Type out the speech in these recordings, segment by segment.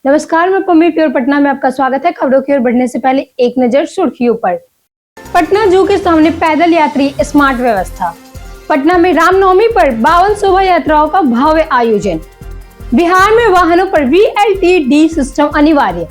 नमस्कार, मैं पम्मी प्योर पटना में आपका स्वागत है। खबरों की ओर बढ़ने से पहले एक नजर सुर्खियों पर। पटना जू के सामने पैदल यात्री स्मार्ट व्यवस्था। पटना में रामनवमी पर 52 शोभा यात्राओं का भव्य आयोजन। बिहार में वाहनों पर VLTD सिस्टम अनिवार्य।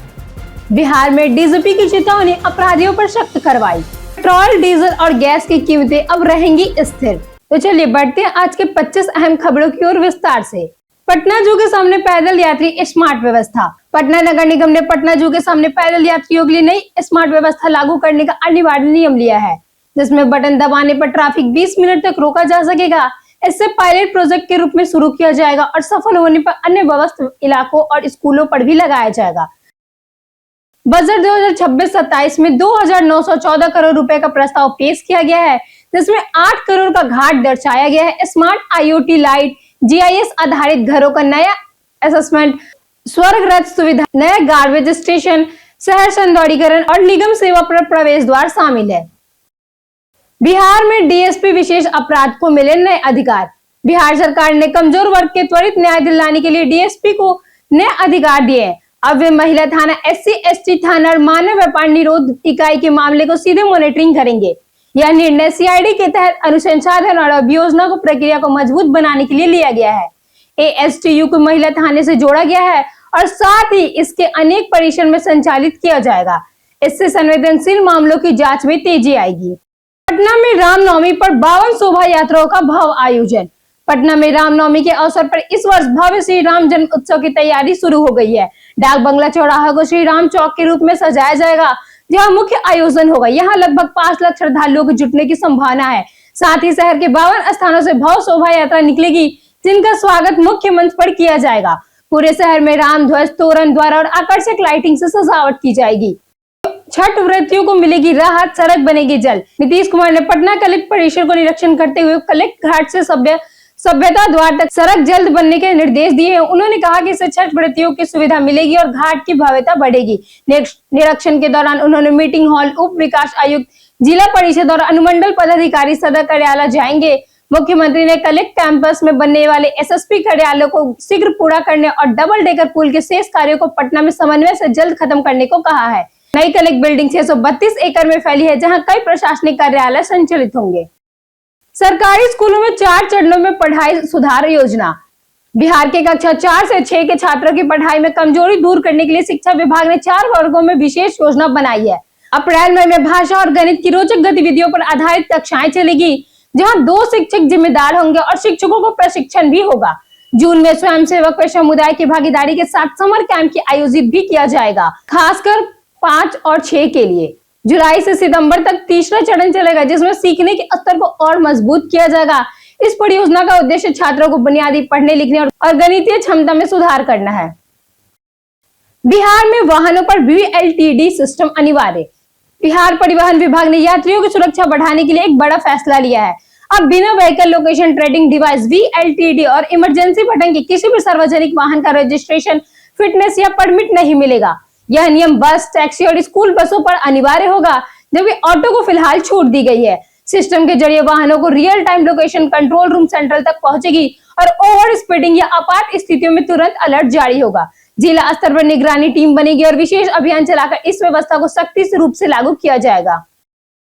बिहार में डीजीपी की चेतावनी, अपराधियों पर सख्त कार्रवाई। पेट्रोल, डीजल और गैस की कीमतें अब रहेंगी स्थिर। तो चलिए बढ़ते हैं आज के 25 अहम खबरों की ओर विस्तार से। पटना जू के सामने पैदल यात्री स्मार्ट व्यवस्था। पटना नगर निगम ने पटना जू के सामने पैदल यात्रियों के लिए नई स्मार्ट व्यवस्था लागू करने का अनिवार्य नियम लिया है, जिसमें बटन दबाने पर ट्रैफिक 20 मिनट तक रोका जा सकेगा। इससे पायलट प्रोजेक्ट के रूप में शुरू किया जाएगा और सफल होने पर अन्य व्यवस्थित इलाकों और स्कूलों पर भी लगाया जाएगा। बजट 2026-27 में 2,914 करोड़ रुपए का प्रस्ताव पेश किया गया है, जिसमें 8 करोड़ का घाट दर्शाया गया है। स्मार्ट IoT लाइट, GIS आधारित घरों का नया असेसमेंट, स्वर्ग रथ सुविधा, नया गार्बेज स्टेशन, शहर सौंदर्यीकरण और निगम सेवा पर प्रवेश द्वार शामिल है। बिहार में DSP विशेष अपराध को मिले नए अधिकार। बिहार सरकार ने कमजोर वर्ग के त्वरित न्याय दिलाने के लिए DSP को नए अधिकार दिए हैं। अब वे महिला थाना, SC/ST थाना और मानव व्यापार निरोध इकाई के मामले को सीधे मॉनिटरिंग करेंगे। यह निर्णय CID के तहत अनुसंधान और अभियोजना को प्रक्रिया को मजबूत बनाने के लिए लिया गया है। ASTU को महिला थाने से जोड़ा गया है और साथ ही इसके अनेक परिसर में संचालित किया जाएगा। इससे संवेदनशील मामलों की जांच में तेजी आएगी। पटना में रामनवमी पर 52 शोभा यात्राओं का भव्य आयोजन। पटना में रामनवमी के अवसर पर इस वर्ष भव्य श्री राम जन्म उत्सव की तैयारी शुरू हो गई है। डाक बंगला चौराहा को श्री राम चौक के रूप में सजाया जाएगा, जहाँ मुख्य आयोजन होगा। यहाँ लगभग 5 लाख श्रद्धालुओं के जुटने की संभावना है। साथ ही शहर के 52 स्थानों से भव्य शोभा यात्रा निकलेगी, जिनका स्वागत मुख्य मंच पर किया जाएगा। पूरे शहर में राम ध्वज, तोरण, द्वार और आकर्षक लाइटिंग से सजावट की जाएगी। छठ व्रतियों को मिलेगी राहत, सड़क बनेगी जल। नीतीश कुमार ने पटना कलेक्ट परिसर को निरीक्षण करते हुए कलेक्ट घाट से सभ्यता द्वार तक सड़क जल्द बनने के निर्देश दिए हैं। उन्होंने कहा कि इससे छठ व्रतियों की सुविधा मिलेगी और घाट की भव्यता बढ़ेगी। निरीक्षण के दौरान उन्होंने मीटिंग हॉल, उप विकास आयुक्त, जिला परिषद और अनुमंडल पदाधिकारी सदर कार्यालय जाएंगे। मुख्यमंत्री ने कलेक्ट कैंपस में बनने वाले SSP कार्यालय को शीघ्र पूरा करने और डबल डेकर पुल के शेष कार्यों को पटना में समन्वय से जल्द खत्म करने को कहा है। नई कलेक्ट बिल्डिंग 632 एकड़ में फैली है, जहां कई प्रशासनिक कार्यालय संचालित होंगे। सरकारी स्कूलों में 4 चरणों में पढ़ाई सुधार योजना। बिहार के कक्षा 4 से 6 के छात्रों की पढ़ाई में कमजोरी दूर करने के लिए शिक्षा विभाग ने 4 वर्गों में विशेष योजना बनाई है। अप्रैल मई में भाषा और गणित की रोचक गतिविधियों पर आधारित कक्षाएं चलेगी, जहां 2 शिक्षक जिम्मेदार होंगे और शिक्षकों को प्रशिक्षण भी होगा। जून में स्वयंसेवक व समुदाय की भागीदारी के साथ समर कैंप की आयोजित भी किया जाएगा, खासकर 5 और 6 के लिए। जुलाई से सितंबर तक तीसरा चरण चलेगा, जिसमें सीखने के स्तर को और मजबूत किया जाएगा। इस परियोजना का उद्देश्य छात्रों को बुनियादी पढ़ने लिखने और गणितीय क्षमता में सुधार करना है। बिहार में वाहनों पर VLTD सिस्टम अनिवार्य। बिहार परिवहन विभाग ने यात्रियों की सुरक्षा बढ़ाने के लिए एक बड़ा फैसला लिया है। अब बिना vehicle location trekking device VLTD और इमरजेंसी बटन के किसी भी सार्वजनिक वाहन का रजिस्ट्रेशन, फिटनेस या परमिट नहीं मिलेगा। यह नियम बस, टैक्सी और स्कूल बसों पर अनिवार्य होगा, जबकि ऑटो को फिलहाल छूट दी गई है। सिस्टम के जरिए वाहनों को real time location control room central तक पहुंचेगी और ओवर स्पीडिंग या आपात स्थितियों में तुरंत अलर्ट जारी होगा। जिला स्तर पर निगरानी टीम बनेगी और विशेष अभियान चलाकर इस व्यवस्था को सख्ती से रूप से लागू किया जाएगा।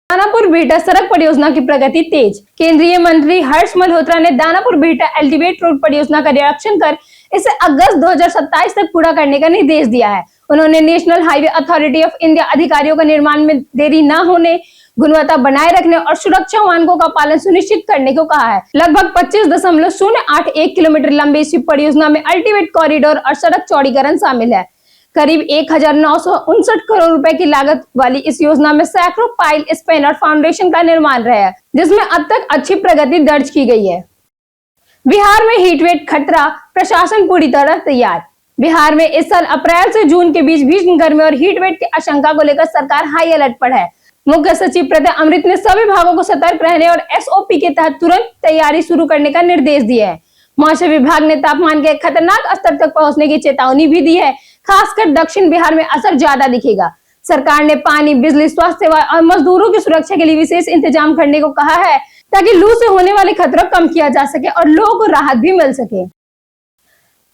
दानापुर बिहटा सड़क परियोजना की प्रगति तेज। केंद्रीय मंत्री हर्ष मल्होत्रा ने दानापुर बिहटा एलिवेटेड रोड परियोजना का निरीक्षण कर इसे अगस्त 2027 तक पूरा करने का निर्देश दिया है। उन्होंने national highway authority of India अधिकारियों को निर्माण में देरी न होने, गुणवत्ता बनाए रखने और सुरक्षा मानकों का पालन सुनिश्चित करने को कहा है। लगभग 25.081 किलोमीटर लंबी इस परियोजना में अल्टीमेट कॉरिडोर और सड़क चौड़ीकरण शामिल है। करीब 1959 करोड़ रुपए की लागत वाली इस योजना में सैकड़ों पाइल, स्पैन और फाउंडेशन का निर्माण रहा है, जिसमें अब तक अच्छी प्रगति दर्ज की गई है। बिहार में हीटवेव खतरा, प्रशासन पूरी तरह तैयार। बिहार में इस साल अप्रैल से जून के बीच भीषण गर्मी और हीटवेव की आशंका को लेकर सरकार हाई अलर्ट पर है। मुख्य सचिव प्रत्यय अमृत ने सभी विभागों को सतर्क रहने और SOP के तहत तुरंत तैयारी शुरू करने का निर्देश दिया है। मौसम विभाग ने तापमान के खतरनाक स्तर तक पहुंचने की चेतावनी भी दी है। खासकर दक्षिण बिहार में असर ज्यादा दिखेगा। सरकार ने पानी, बिजली, स्वास्थ्य सेवा और मजदूरों की सुरक्षा के लिए विशेष इंतजाम करने को कहा है, ताकि लू से होने वाले खतरों कम किया जा सके और लोगों को राहत भी मिल सके।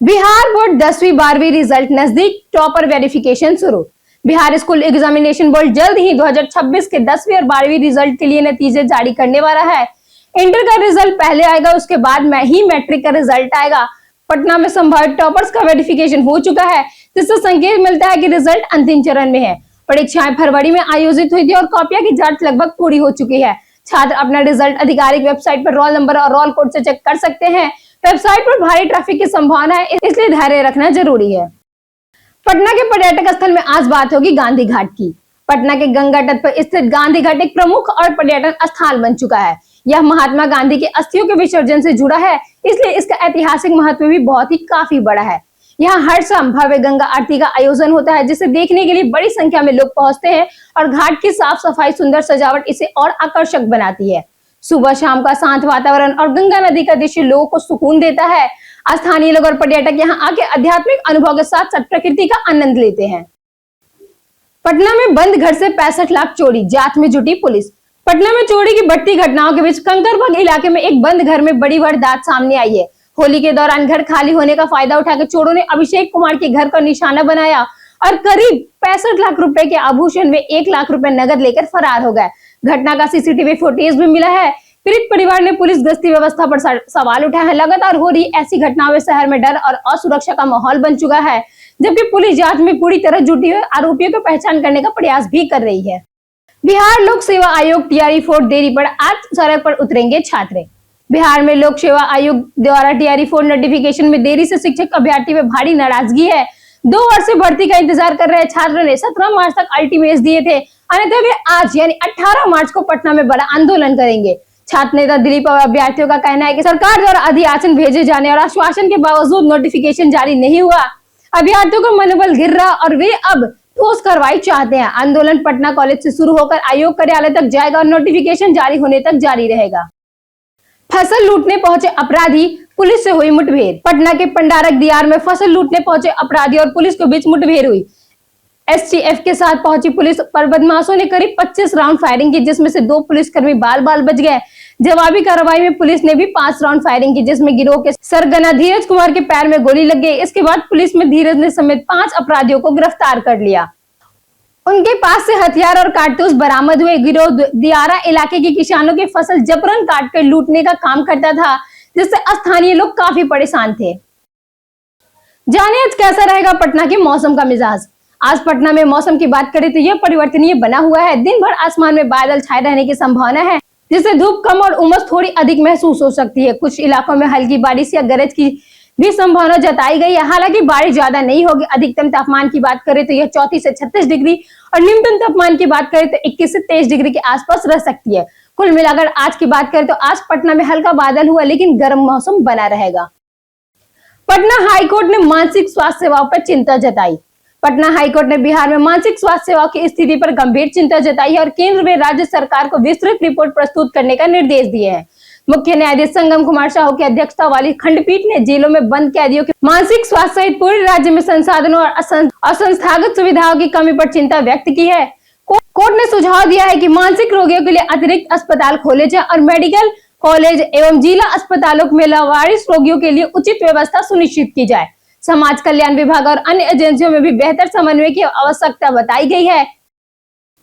बिहार बोर्ड 10वीं 12वीं रिजल्ट नजदीक, टॉपर वेरिफिकेशन शुरू। बिहार स्कूल एग्जामिनेशन बोर्ड जल्द ही 2026 के 10वीं और 12वीं रिजल्ट के लिए नतीजे जारी करने वाला है। इंटर का रिजल्ट पहले आएगा, उसके बाद में ही मैट्रिक का रिजल्ट आएगा। पटना में संभावित टॉपर्स का वेरिफिकेशन हो चुका है, जिससे संकेत मिलता है कि रिजल्ट अंतिम चरण में है। परीक्षाएं फरवरी में आयोजित हुई थी और कॉपियां की जांच लगभग पूरी हो चुकी है। छात्र अपना रिजल्ट आधिकारिक वेबसाइट पर रोल नंबर और रोल कोड से चेक कर सकते हैं। वेबसाइट पर भारी ट्रैफिक की संभावना है, इसलिए धैर्य रखना जरूरी है। पटना के पर्यटक स्थल में आज बात होगी गांधी घाट की। पटना के गंगा तट पर स्थित गांधी घाट एक प्रमुख और पर्यटन स्थल बन चुका है। यह महात्मा गांधी के अस्थियों के विसर्जन से जुड़ा है, इसलिए इसका ऐतिहासिक महत्व भी बहुत ही काफी बड़ा है। यहाँ हर शाम भव्य गंगा आरती का आयोजन होता है, जिसे देखने के लिए बड़ी संख्या में लोग पहुंचते हैं और घाट की साफ सफाई, सुंदर सजावट इसे और आकर्षक बनाती है। सुबह शाम का शांत वातावरण और गंगा नदी का दृश्य लोगों को सुकून देता है। स्थानीय लोग और पर्यटक यहाँ आके आध्यात्मिक अनुभव के साथ साथ प्रकृति का आनंद लेते हैं। पटना में बंद घर से 65 लाख चोरी, जांच में जुटी पुलिस। पटना में चोरी की बढ़ती घटनाओं के बीच कंकरबाग इलाके में एक बंद घर में बड़ी वारदात सामने आई है। होली के दौरान घर खाली होने का फायदा उठाकर चोरों ने अभिषेक कुमार के घर का निशाना बनाया और करीब 65 लाख रुपए के आभूषण में 1 लाख रुपए नगद लेकर फरार हो गए। घटना का सीसीटीवी फुटेज भी मिला है। पीड़ित परिवार ने पुलिस गश्ती व्यवस्था पर सवाल उठाया है। लगातार हो रही ऐसी घटनाओं में शहर में डर और असुरक्षा का माहौल बन चुका है, जबकि पुलिस जांच में पूरी तरह जुटी हुई आरोपियों को पहचान करने का प्रयास भी कर रही है। बिहार लोक सेवा आयोग टीआरई 4 देरी पर आज सड़क पर उतरेंगे छात्र। बिहार में लोक सेवा आयोग द्वारा टीआरई 4 नोटिफिकेशन में देरी से शिक्षक अभ्यर्थी में भारी नाराजगी है। 2 वर्ष से भर्ती का इंतजार कर रहे छात्रों ने 17 मार्च तक अल्टीमेट दिए थे, अन्यथा वे आज यानी 18 मार्च को पटना में बड़ा आंदोलन करेंगे। छात्र नेता दिलीप और अभ्यर्थियों का कहना है कि सरकार द्वारा अधियाचन भेजे जाने और आश्वासन के बावजूद नोटिफिकेशन जारी नहीं हुआ। अभ्यर्थियों का मनोबल गिर रहा और वे अब ठोस कार्रवाई चाहते हैं। आंदोलन पटना कॉलेज से शुरू होकर आयोग कार्यालय तक जाएगा और नोटिफिकेशन जारी होने तक जारी रहेगा। फसल लूटने पहुंचे अपराधी, पुलिस से हुई मुठभेड़। पटना के पंडारक दियार में फसल लूटने पहुंचे अपराधी और पुलिस के बीच मुठभेड़ हुई। एसटीएफ के साथ पहुंची पुलिस पर बदमाशों ने करीब 25 राउंड फायरिंग की, जिसमें से 2 पुलिसकर्मी बाल बाल बच गए। जवाबी कार्रवाई में पुलिस ने भी 5 राउंड फायरिंग की, जिसमें गिरोह के सरगना धीरज कुमार के पैर में गोली लग गई। इसके बाद पुलिस में धीरज ने समेत 5 अपराधियों को गिरफ्तार कर लिया। उनके पास से हथियार और कारतूस बरामद हुए। गिरोह दियारा इलाके के किसानों की फसल जबरन काट कर लूटने का काम करता था, जिससे स्थानीय लोग काफी परेशान थे। जाने आज कैसा रहेगा पटना के मौसम का मिजाज। आज पटना में मौसम की बात करें तो यह परिवर्तनीय बना हुआ है। दिन भर आसमान में बादल छाए रहने की संभावना है, जिससे धूप कम और उमस थोड़ी अधिक महसूस हो सकती है। कुछ इलाकों में हल्की बारिश या गरज की भी संभावना जताई गई है। हालांकि बारिश ज्यादा नहीं होगी। अधिकतम तापमान की बात करें तो यह 34 से 36 डिग्री और न्यूनतम तापमान की बात करें तो 21 से 23 डिग्री के आसपास रह सकती है। कुल मिलाकर आज की बात करें तो आज पटना में हल्का बादल हुआ, लेकिन गर्म मौसम बना रहेगा। पटना हाईकोर्ट ने मानसिक स्वास्थ्य सेवाओं पर चिंता जताई। पटना हाईकोर्ट ने बिहार में मानसिक स्वास्थ्य सेवाओं की स्थिति पर गंभीर चिंता जताई है और केंद्र में राज्य सरकार को विस्तृत रिपोर्ट प्रस्तुत करने का निर्देश दिए हैं। मुख्य न्यायाधीश संगम कुमार साहू की अध्यक्षता वाली खंडपीठ ने जेलों में बंद कैदियों के मानसिक स्वास्थ्य सहित पूरे राज्य में संसाधनों और संस्थागत सुविधाओं की कमी पर चिंता व्यक्त की है। कोर्ट ने सुझाव दिया है कि मानसिक रोगियों के लिए अतिरिक्त अस्पताल खोले जाए और मेडिकल कॉलेज एवं जिला अस्पतालों में लावारिस रोगियों के लिए उचित व्यवस्था सुनिश्चित की जाए। समाज कल्याण विभाग और अन्य एजेंसियों में भी बेहतर समन्वय की आवश्यकता बताई गई है।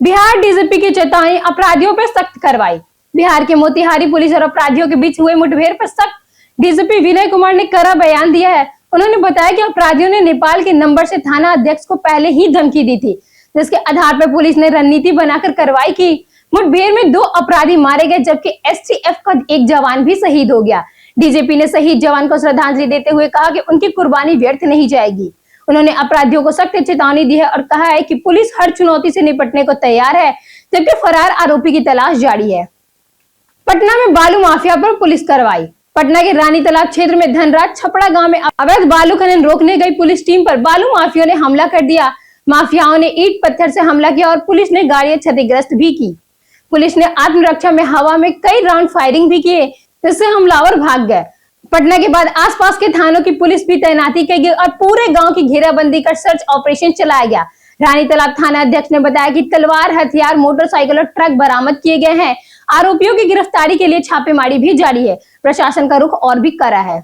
बिहार डीजीपी की चेतावनी, अपराधियों पर सख्त कार्रवाई। बिहार के मोतिहारी पुलिस और अपराधियों के बीच हुए मुठभेड़ पर सख्त डीजीपी विनय कुमार ने कड़ा बयान दिया है। उन्होंने बताया कि अपराधियों ने नेपाल के नंबर से थाना अध्यक्ष को पहले ही धमकी दी थी, जिसके आधार पर पुलिस ने रणनीति बनाकर कार्रवाई की। मुठभेड़ में 2 अपराधी मारे गए, जबकि एसटीएफ का एक जवान भी शहीद हो गया। डीजीपी ने शहीद जवान को श्रद्धांजलि देते हुए कहा कि उनकी कुर्बानी व्यर्थ नहीं जाएगी। उन्होंने अपराधियों को सख्त चेतावनी दी है और कहा है कि पुलिस हर चुनौती से निपटने को तैयार है, जबकि फरार आरोपी की तलाश जारी है। पटना में बालू माफिया पर पुलिस कार्रवाई। पटना के रानी तालाब क्षेत्र में धनराज छपड़ा गांव में अवैध बालू खनन रोकने गई पुलिस टीम पर बालू माफियाओं ने हमला कर दिया। माफियाओं ने ईंट पत्थर से हमला किया और पुलिस ने गाड़ियां क्षतिग्रस्त भी की। पुलिस ने आत्मरक्षा में हवा में कई राउंड फायरिंग भी किए, जिससे हमलावर भाग गए। पटना के बाद आसपास के थानों की पुलिस भी तैनाती की गई और पूरे गांव की घेराबंदी कर सर्च ऑपरेशन चलाया गया। रानी तालाब थाना अध्यक्ष ने बताया कि तलवार, हथियार, मोटरसाइकिल और ट्रक बरामद किए गए हैं। आरोपियों की गिरफ्तारी के लिए छापेमारी भी जारी है। प्रशासन का रुख और भी कड़ा है।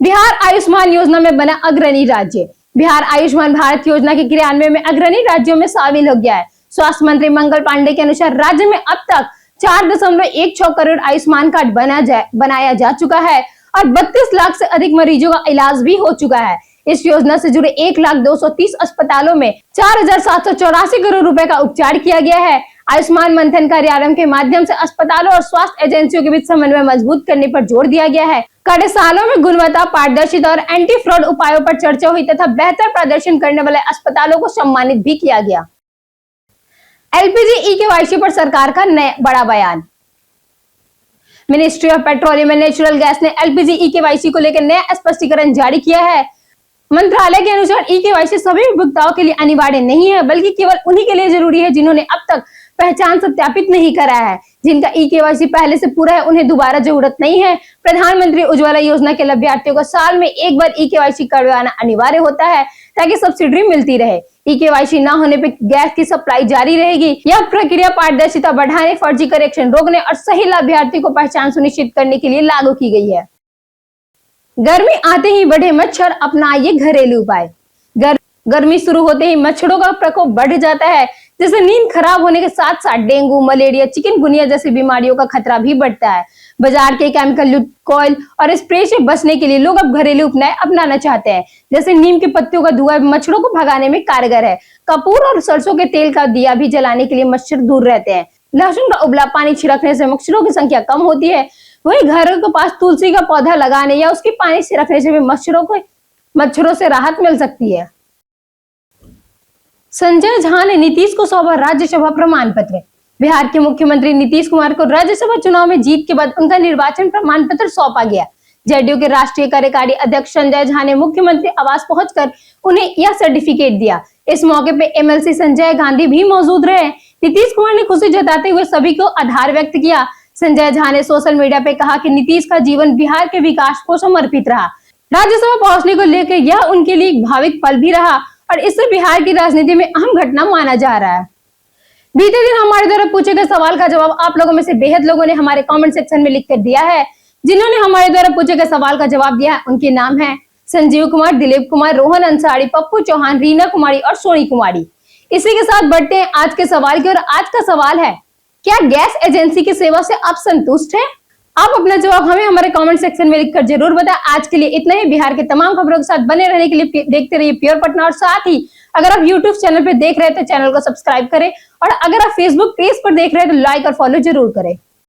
बिहार आयुष्मान योजना में बना अग्रणी राज्य। बिहार आयुष्मान भारत योजना के क्रियान्वयन में अग्रणी राज्यों में शामिल हो गया है। स्वास्थ्य मंत्री मंगल पांडे के अनुसार राज्य में अब तक 4.16 करोड़ आयुष्मान कार्ड बनाया जा चुका है और 32 लाख से अधिक मरीजों का इलाज भी हो चुका है। इस योजना से जुड़े 1,230 अस्पतालों में 4,784 करोड़ रुपए का उपचार किया गया है। आयुष्मान मंथन कार्यालय के माध्यम से अस्पतालों और स्वास्थ्य एजेंसियों के बीच समन्वय मजबूत करने पर जोर दिया गया है। कार्यशालाओं में गुणवत्ता, पारदर्शिता और एंटी फ्रॉड उपायों पर चर्चा हुई तथा बेहतर प्रदर्शन करने वाले अस्पतालों को सम्मानित भी किया गया। एलपीजी ई-केवाईसी पर सरकार का नया बड़ा बयान। Ministry of petroleum and natural gas ने एलपीजी ई-केवाईसी को लेकर नया स्पष्टीकरण जारी किया है। मंत्रालय के अनुसार ई-केवाईसी सभी उपभोक्ताओं के लिए अनिवार्य नहीं है, बल्कि केवल उन्हीं के लिए जरूरी है जिन्होंने अब तक पहचान सत्यापित नहीं कराया है। जिनका ई-केवाईसी पहले से पूरा है उन्हें दोबारा जरूरत नहीं है। प्रधानमंत्री उज्ज्वला योजना के लाभार्थियों को साल में एक बार ई-केवाईसी करवाना अनिवार्य होता है ताकि सब्सिडी मिलती रहे। ई-केवाईसी न होने पर गैस की सप्लाई जारी रहेगी। यह प्रक्रिया पारदर्शिता बढ़ाने, फर्जी करेक्शन रोकने और सही लाभार्थी को पहचान सुनिश्चित करने के लिए लागू की गई है। गर्मी आते ही बढ़े मच्छर, अपनाइए घरेलू उपाय। गर्मी शुरू होते ही मच्छरों का प्रकोप बढ़ जाता है, जिससे नींद खराब होने के साथ साथ डेंगू, मलेरिया, चिकनगुनिया जैसी बीमारियों का खतरा भी बढ़ता है। बाजार के केमिकल युक्त कॉइल और स्प्रे से बचने के लिए लोग अब घरेलू उपाय अपनाना चाहते हैं। जैसे नीम के पत्तियों का धुआं मच्छरों को भगाने में कारगर है। कपूर और सरसों के तेल का दिया भी जलाने के लिए मच्छर दूर रहते हैं। लहसुन का उबला पानी छिड़कने से मच्छरों की संख्या कम होती है। वही घरों के पास तुलसी का पौधा लगाने या उसके पानी छिड़कने से भी मच्छरों से राहत मिल सकती है। संजय झा ने नीतीश को सौंपा राज्यसभा प्रमाण पत्र। बिहार के मुख्यमंत्री नीतीश कुमार को राज्यसभा चुनाव में जीत के बाद उनका निर्वाचन प्रमाण पत्र सौंपा गया। जेडीयू के राष्ट्रीय कार्यकारी अध्यक्ष संजय झा ने मुख्यमंत्री आवास पहुंचकर उन्हें यह सर्टिफिकेट दिया। इस मौके पे एमएलसी संजय गांधी भी मौजूद रहे। नीतीश कुमार ने खुशी जताते हुए सभी को आभार व्यक्त किया। संजय झा ने सोशल मीडिया पे कहा कि नीतीश का जीवन बिहार के विकास को समर्पित रहा। राज्यसभा पहुंचने को लेकर यह उनके लिए एक भाविक पल भी रहा और इससे बिहार की राजनीति में अहम घटना माना जा रहा है। बीते दिन हमारे द्वारा पूछे गए सवाल का जवाब आप लोगों में से बेहद लोगों ने हमारे कमेंट सेक्शन में लिखकर दिया है। जिन्होंने हमारे द्वारा पूछे गए सवाल का जवाब दिया है उनके नाम है संजीव कुमार, दिलीप कुमार, रोहन अंसारी, पप्पू चौहान, रीना कुमारी और सोनी कुमारी। इसी के साथ बढ़ते हैं आज के सवाल की ओर। आज का सवाल है, क्या गैस एजेंसी की सेवा से आप संतुष्ट हैं? आप अपना जवाब हमें हमारे कमेंट सेक्शन में लिखकर जरूर बताएं। आज के लिए इतना ही। बिहार के तमाम खबरों के साथ बने रहने के लिए देखते रहिए प्योर पटना और साथ ही अगर आप यूट्यूब चैनल पर देख रहे हैं तो चैनल को सब्सक्राइब करें और अगर आप फेसबुक पेज पर देख रहे हैं तो लाइक और फॉलो जरूर करें।